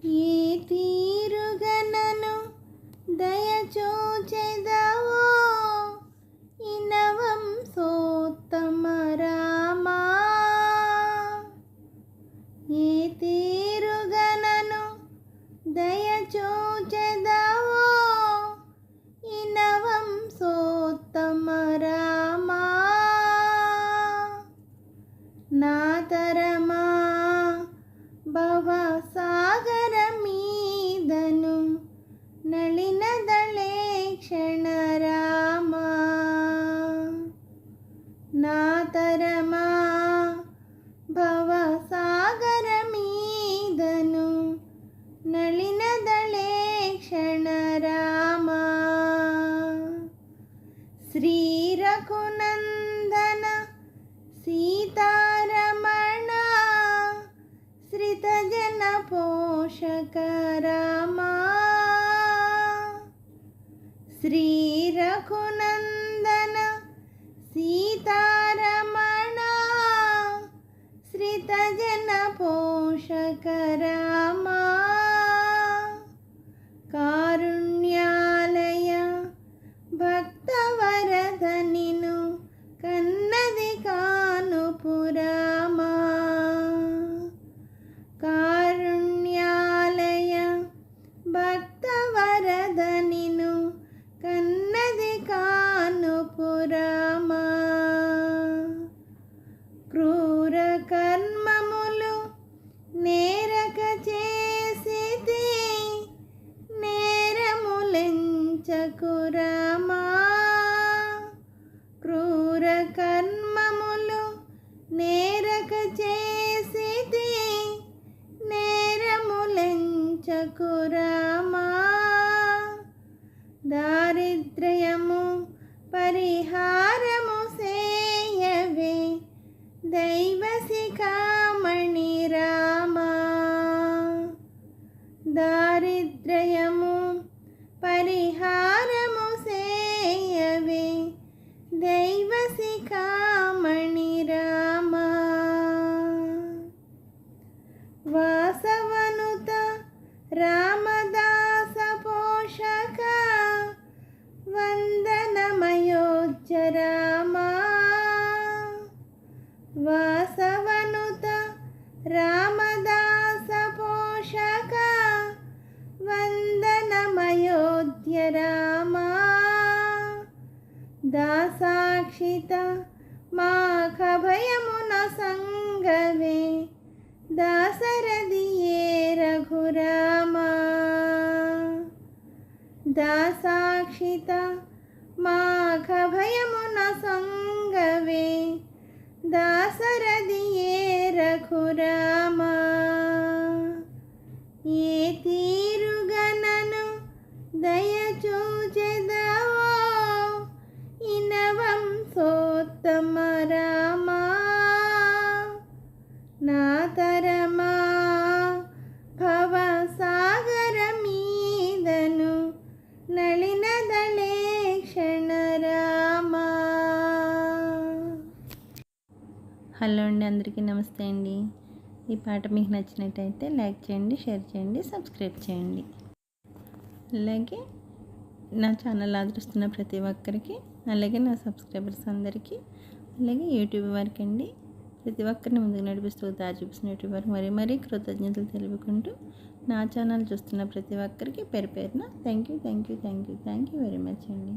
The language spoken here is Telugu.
ఏ తీరుగనను దయచూచెదవో ఇనవం సోత్తమ రామా. ఏ తీరుగనను దయచూచెదవో ఇనవం సోత్తమ రామా. నాతరమా భవసాగర మీదను నళినదళే క్షణ రామా. నాతరమా భవసాగర మీదను నళినదళే క్షణ రామా. శ్రీ రఘునందన సీతారమణ శ్రితజన పోషక రామా. శ్రీ రఘునందన సీతారమణ శ్రితజన పోషక రామా. కారుణ్యాలయ భక్తవరద నిను కన్నది కానుపు రామా. కారుణ్యాలయ భక్తవరద నిను కన్నది కానుపు రామా. క్రూర కర్మములు నేరక చేసితి నేరములెంచకు రామా. క్రూర కర్మములు నేరక చేసితి నేరములెంచకు రామా. దారిద్ర్యము పరిహారము సేయవే దైవ శిఖామణి రామా. దారిద్ర్యము పరిహారము సేయవే దైవ శిఖామణి రామా. వాసవనుత రామదాస పోషక వందనమయోధ్య రామా. వాసవనుత రామదాస పోషక వందనమయోధ్య రామా. దాసాక్షిత మాఖభయమున సంగవే దాసరథియే రఘురామా. దాసాక్షిత మాఖభయమున సంగవే దాసరథియే రఘురామా. ఏ తీరుగనను దయచూచెదవో ఇనవం సోత్తమ రామా. నాతరమా భవసాగర మీదను నళినదళే క్షణ రామా. హలో అండి, అందరికీ నమస్తే అండి. ఈ పాట మీకు నచ్చినట్టయితే లైక్ చేయండి, షేర్ చేయండి, సబ్స్క్రైబ్ చేయండి. అలాగే నా ఛానల్ ఆదరిస్తున్న ప్రతి ఒక్కరికి, అలాగే నా సబ్స్క్రైబర్స్ అందరికీ, అలాగే యూట్యూబ్ వారికి అండి, ప్రతి ఒక్కరిని ముందుకు నడిపిస్తూ దారి చూపిస్తున్న యూట్యూబ్ వారికి మరీ కృతజ్ఞతలు తెలుపుకుంటూ నా ఛానల్ చూస్తున్న ప్రతి ఒక్కరికి పేరు పేరున థ్యాంక్ యూ వెరీ మచ్ అండి.